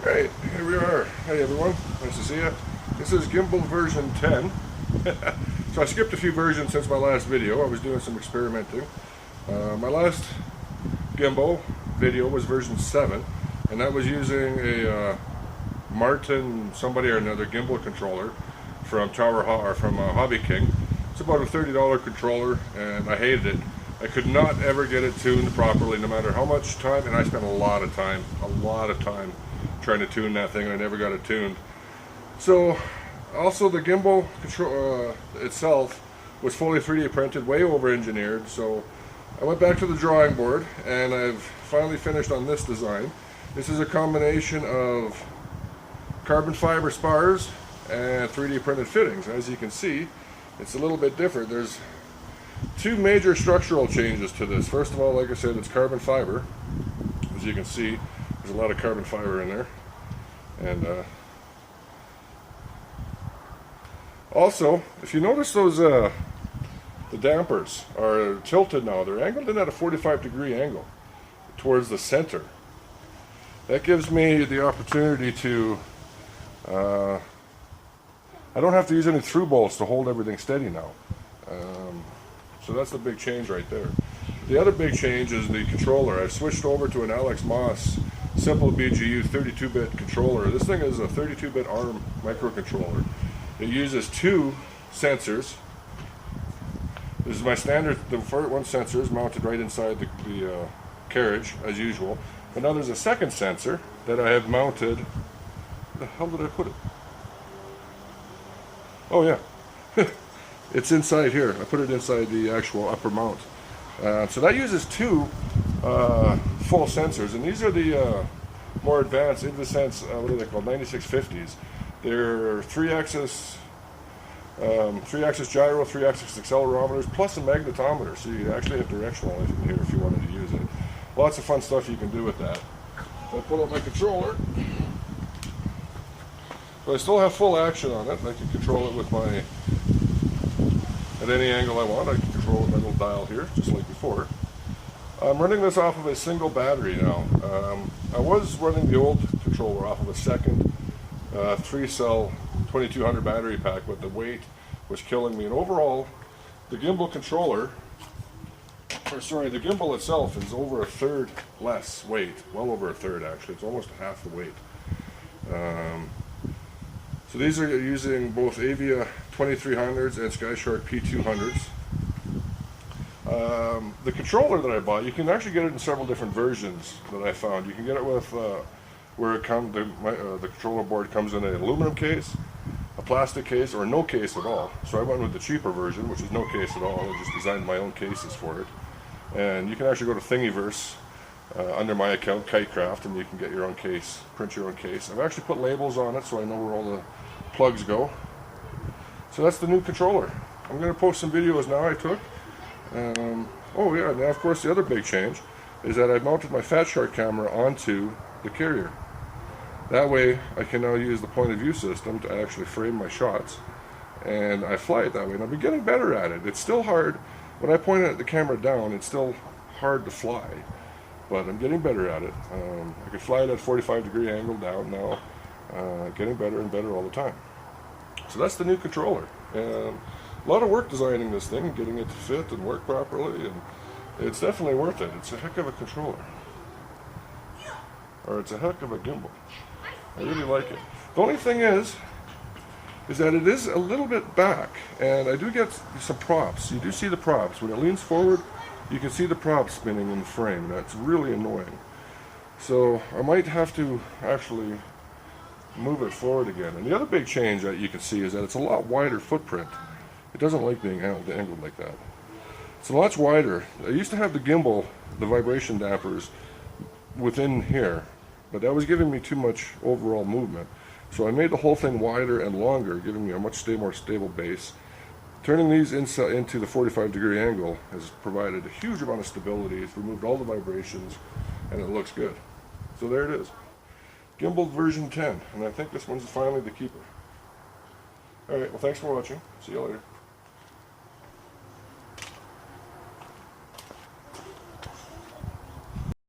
Alright, here we are. Hey everyone, nice to see you. This is Gimbal version 10. So I skipped a few versions since my last video. I was doing some experimenting. My last gimbal video was version 7, and that was using a Martin somebody or another gimbal controller from Hobby King. It's about a $30 controller, and I hated it. I could not ever get it tuned properly, no matter how much time, and I spent a lot of time trying to tune that thing, and I never got it tuned. So, also the gimbal itself was fully 3D printed, way over engineered, so I went back to the drawing board, and I've finally finished on this design. This is a combination of carbon fiber spars and 3D printed fittings. As you can see, it's a little bit different. There's two major structural changes to this. First of all, like I said, it's carbon fiber. As you can see, there's a lot of carbon fiber in there. And also, if you notice those, the dampers are tilted now. They're angled in at a 45-degree angle towards the center. That gives me the opportunity to, I don't have to use any through bolts to hold everything steady now. So that's the big change right there. The other big change is the controller. I've switched over to an AlexMos SimbleBGC 32-bit controller. This thing is a 32-bit ARM microcontroller. It uses two sensors. This is my standard, the first one sensor is mounted right inside the carriage, as usual. But now there's a second sensor that I have mounted. Where the hell did I put it? Oh yeah. It's inside here. I put it inside the actual upper mount. So that uses two full sensors, and these are the more advanced InVisense, what are they called, 9650s. They're 3-axis gyro, 3-axis accelerometers, plus a magnetometer, so you actually have directional in here if you wanted to use it. Lots of fun stuff you can do with that. So I pull out my controller. So I still have full action on it. I can control it with my, at any angle I want. I can control it with my little dial here, just like before. I'm running this off of a single battery now. I was running the old controller off of a second 3-cell 2200 battery pack, but the weight was killing me. And overall, the gimbal controller, or sorry, the gimbal itself is over a third less weight. Well over a third, actually. It's almost half the weight. So these are using both Avia 2300s and SkyShark P200s. The controller that I bought, you can actually get it in several different versions that I found. You can get it with where it comes, the controller board comes in an aluminum case, a plastic case, or no case at all. So I went with the cheaper version, which is no case at all. I just designed my own cases for it. And you can actually go to Thingiverse under my account, KiteCraft, and you can get your own case, print your own case. I've actually put labels on it so I know where all the plugs go. So that's the new controller. I'm going to post some videos now I took. Oh yeah, now of course the other big change is that I mounted my Fat Shark camera onto the carrier. That way I can now use the point of view system to actually frame my shots, and I fly it that way. And I've been getting better at it. It's still hard. When I point at the camera down, it's still hard to fly, but I'm getting better at it. I can fly it at 45-degree angle down now, getting better and better all the time. So that's the new controller. And a lot of work designing this thing, getting it to fit and work properly, and it's definitely worth it. It's a heck of a controller. Or it's a heck of a gimbal. I really like it. The only thing is that it is a little bit back, and I do get some props. You do see the props. When it leans forward, you can see the props spinning in the frame. That's really annoying. So I might have to actually move it forward again. And the other big change that you can see is that it's a lot wider footprint. It doesn't like being angled like that. It's a lot wider. I used to have the gimbal, the vibration dampers, within here, but that was giving me too much overall movement. So I made the whole thing wider and longer, giving me a much more stable base. Turning these into the 45-degree angle has provided a huge amount of stability. It's removed all the vibrations, and it looks good. So there it is. Gimbal version 10, and I think this one's finally the keeper. Alright, well thanks for watching. See you later.